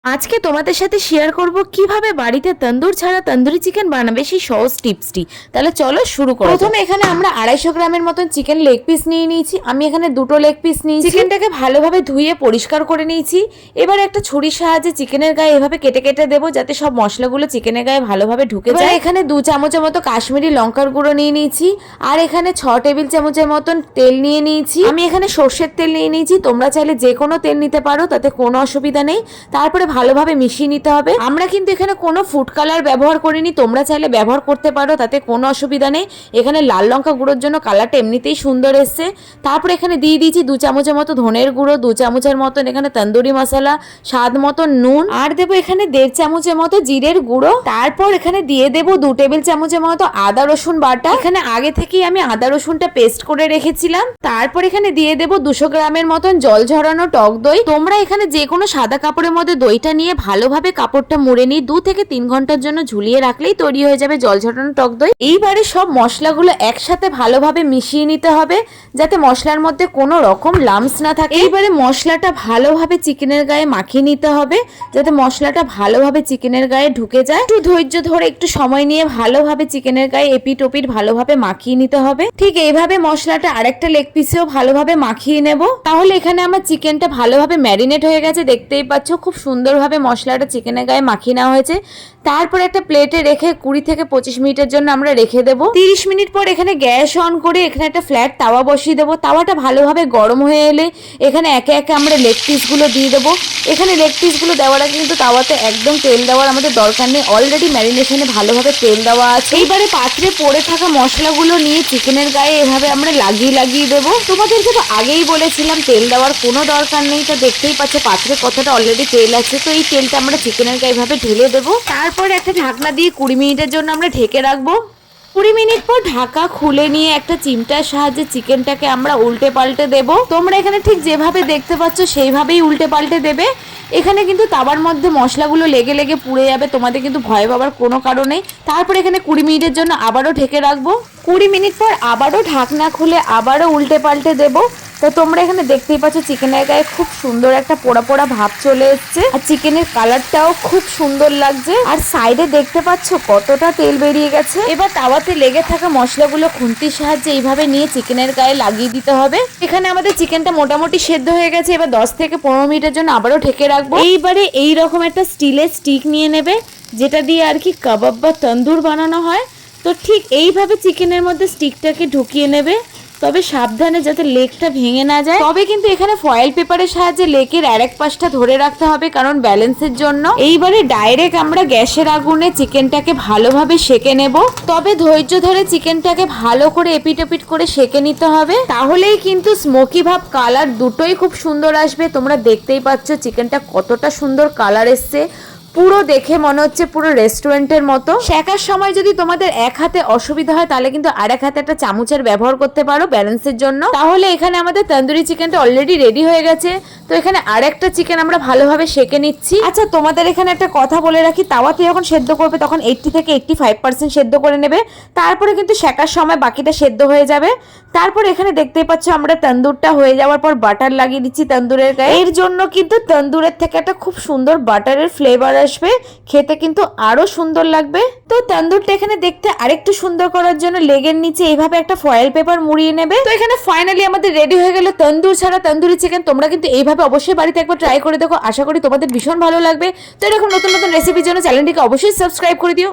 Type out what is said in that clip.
আজকে তোমাদের সাথে শেয়ার করব কিভাবে বাড়িতে তন্দুর ছাড়া তন্দুরি চিকেন বানাবে সেই সহজ টিপসটি। তাহলে চলো শুরু করো। প্রথমে এখানে আমরা 250 গ্রামের মতন চিকেন লেগ পিস নিয়ে নিয়েছি। আমি এখানে দুটো লেগ পিস নিয়েছি। চিকেনটাকে ভালোভাবে ধুয়ে পরিষ্কার করে নিয়েছি। এবার একটা ছুরির সাহায্যে চিকেনের গায়ে এভাবে কেটে কেটে দেবো যাতে সব মশলাগুলো চিকেনের গায়ে ভালোভাবে ঢুকে যায়। এখানে 2 চামচের মতো কাশ্মীরি লঙ্কার গুঁড়ো নিয়ে নিয়েছি। আর এখানে 6 টেবিল চামচের মতন তেল নিয়ে নিয়েছি। আমি এখানে সর্ষের তেল নিয়ে নিয়েছি, তোমরা চাইলে যে কোনো তেল নিতে পারো, তাতে কোনো অসুবিধা নেই। তারপরে ভালোভাবে মিশিয়ে নিতে হবে। আমরা কিন্তু এখানে কোনো ফুড কালার ব্যবহার করিনি, তোমরা চাইলে ব্যবহার করতে পারো, তাতে কোনো অসুবিধা নেই। এখানে লাল লঙ্কা গুঁড়োর জন্য কালারটা এমনিতেই সুন্দর এসছে। তারপরে এখানে দিয়ে দিয়েছি 2 চামচের মতো ধনের গুঁড়ো, 2 চামচের মতন এখানে তন্দুরি মশলা, স্বাদ মতো নুন, আর দেবো এখানে 1.5 চামচের মতো জিরের গুঁড়ো। তারপর এখানে দিয়ে দেবো 2 টেবিল চামচের মতো আদা রসুন বাটা। এখানে আগে থেকেই আমি আদা রসুনটা পেস্ট করে রেখেছিলাম। তারপর এখানে দিয়ে দেবো 200 গ্রামের মতন জল ঝরানো টক দই। তোমরা এখানে যে কোনো সাদা কাপড়ের মধ্যে দইটা নিয়ে ভালোভাবে কাপড়টা মুড়ে নিয়ে 2 থেকে 3 ঘন্টার জন্য ঝুলিয়ে রাখলেই তৈরি হয়ে যাবে জল ঝরানো টক দই। এইবারে সব মশলাগুলো একসাথে ভালোভাবে মিশিয়ে নিতে হবে যাতে মশলার মধ্যে কোনো রকম লাম্পস না থাকে। এইবারে মশলাটা ভালোভাবে চিকেনের গায়ে মাখিয়ে নিতে হবে যাতে মশলাটা ভালোভাবে চিকেনের গায়ে ঢুকে যায়। একটু ধৈর্য ধরে একটু সময় নিয়ে ভালোভাবে চিকেনের গায়ে এপিট ওপিট ভালোভাবে মাখিয়ে নিতে হবে। ঠিক এইভাবে মশলাটা আরেকটা লেগ পিসেও ভালোভাবে মাখিয়ে নেব। তাহলে এখানে আমার চিকেনটা ভালোভাবে ম্যারিনেট হয়ে গেছে, দেখতেই পাচ্ছ খুব সুন্দরভাবে মশলাটা চিকেনের গায়ে মাখিয়ে নেওয়া হয়েছে। তারপর একটা প্লেটে রেখে 20 থেকে 25 মিনিটের জন্য আমরা রেখে দেবো। 30 মিনিট পর এখানে গ্যাস অন করে এখানে একটা ফ্ল্যাট তাওয়া বসিয়ে দেবো। তাওয়াটা ভালোভাবে গরম হয়ে এলে এখানে একে একে আমরা লেগ পিসগুলো দিয়ে দেবো। এখানে লেগ পিসগুলো দেওয়ার আগে কিন্তু তাওয়াতে একদম তেল দেওয়ার আমাদের দরকার নেই, অলরেডি ম্যারিনেশনে ভালোভাবে তেল দেওয়া আছে। এইবারে পাত্রে পড়ে থাকা মশলাগুলো নিয়ে চিকেনের গায়ে এভাবে আমরা লাগিয়ে দেবো। তোমাদেরকে তো আগেই বলেছিলাম তেল দেওয়ার কোনো দরকার নেই, তা দেখতেই পাচ্ছ পাত্রে কতটা অলরেডি তেল আছে। তো এই তেলটা আমরা চিকেনের গায়ে এভাবে ঢেলে দেবো। তারপর একটা ঢাকনা দিয়ে 20 মিনিটের জন্য আমরা ঢেকে রাখবো। 20 মিনিট পর ঢাকা খুলে নিয়ে একটা চিমটার সাহায্যে চিকেনটাকে আমরা উল্টে পাল্টে দেব। তোমরা এখানে ঠিক যেভাবে দেখতে পাচ্ছ সেইভাবেই উল্টে পাল্টে দেবে। এখানে কিন্তু তাওয়ার মধ্যে মশলাগুলো লেগে লেগে পুড়ে যাবে, তোমাদের কিন্তু ভয় পাবার কোনো কারণ নেই। তারপর এখানে 20 মিনিটের জন্য আবারও ঢেকে রাখবো। 20 মিনিট পর আবারও ঢাকনা খুলে আবারও উল্টে পাল্টে দেবো। তো তোমরা এখানে দেখতেই পাচ্ছ চিকেনের গায়ে খুব সুন্দর একটা পোড়া পোড়া ভাব চলে এসছে, আর চিকেনের কালারটাও খুব সুন্দর লাগছে। আর সাইডে দেখতে পাচ্ছ কতটা তেল বেরিয়ে গেছে। এবার তাওয়াতে লেগে থাকা মশলাগুলো খুন্তির সাহায্যে এইভাবে নিয়ে চিকেনের গায়ে লাগিয়ে দিতে হবে। এখানে আমাদের চিকেনটা মোটামুটি সেদ্ধ হয়ে গেছে। এবার 10 থেকে 15 মিনিটের জন্য আবারও ঢেকে রাখবো। এইবারে এইরকম একটা স্টিলের স্টিক নিয়ে নেবে যেটা দিয়ে আর কি কাবাব বা তন্দুর বানানো হয়। তো ঠিক এইভাবে চিকেনের মধ্যে স্টিকটাকে ঢুকিয়ে নেবে, তবে সাবধানে যাতে লেগটা ভেঙে না যায়। তবে কিন্তু এখানে ফয়েল পেপারের সাহায্যে লেগের আরেক পাশটা ধরে রাখতে হবে কারণ ব্যালেন্সের জন্য। এইবারে ডাইরেক্ট আমরা গ্যাসের আগুনে চিকেনটাকে ভালোভাবে সেকে নেব। তবে ধৈর্য ধরে চিকেনটাকে ভালো করে এপিট ওপিট করে সেকে নিতে হবে, তাহলেই কিন্তু স্মোকি ভাব কালার দুটোই খুব সুন্দর আসবে। তোমরা দেখতেই পাচ্ছ চিকেনটা কতটা সুন্দর কালার এসছে, পুরো দেখে মনে হচ্ছে পুরো রেস্টুরেন্টের মতো। শেখার সময় যদি তোমাদের এক হাতে অসুবিধা হয় তাহলে কিন্তু আরেক হাতে একটা চামচের ব্যবহার করতে পারো ব্যালেন্সের জন্য। তাহলে এখানে আমাদের তন্দুরি চিকেনটা অলরেডি রেডি হয়ে গেছে। তো এখানে আরেকটা চিকেন আমরা ভালোভাবে সেকে নিচ্ছি। আচ্ছা তোমাদের এখানে একটা কথা বলে রাখি, তাওয়াতে যখন সেদ্ধ করবে তখন 80 থেকে 85% সেদ্ধ করে নেবে, তারপরে কিন্তু শেখার সময় বাকিটা সেদ্ধ হয়ে যাবে। তারপর এখানে দেখতেই পাচ্ছ আমরা তন্দুরটা হয়ে যাওয়ার পর বাটার লাগিয়ে দিচ্ছি তন্দুরের গায়ে। এর জন্য কিন্তু তন্দুরের থেকে একটা খুব সুন্দর বাটারের ফ্লেভার আসবে, খেতে কিন্তু আরো সুন্দর লাগবে। তো তন্দুরটা এখানে দেখতে আরেকটু সুন্দর করার জন্য লেগের নিচে এইভাবে একটা ফয়েল পেপার মুড়িয়ে নেবে। তো এখানে ফাইনালি আমাদের রেডি হয়ে গেল তন্দুর ছাড়া তন্দুরি চিকেন। তোমরা কিন্তু এইভাবে অবশ্যই বাড়িতে একবার ট্রাই করে দেখো, আশা করি তোমাদের ভীষণ ভালো লাগবে। তো এরকম নতুন নতুন রেসিপির জন্য চ্যানেলটিকে অবশ্যই সাবস্ক্রাইব করে দিও।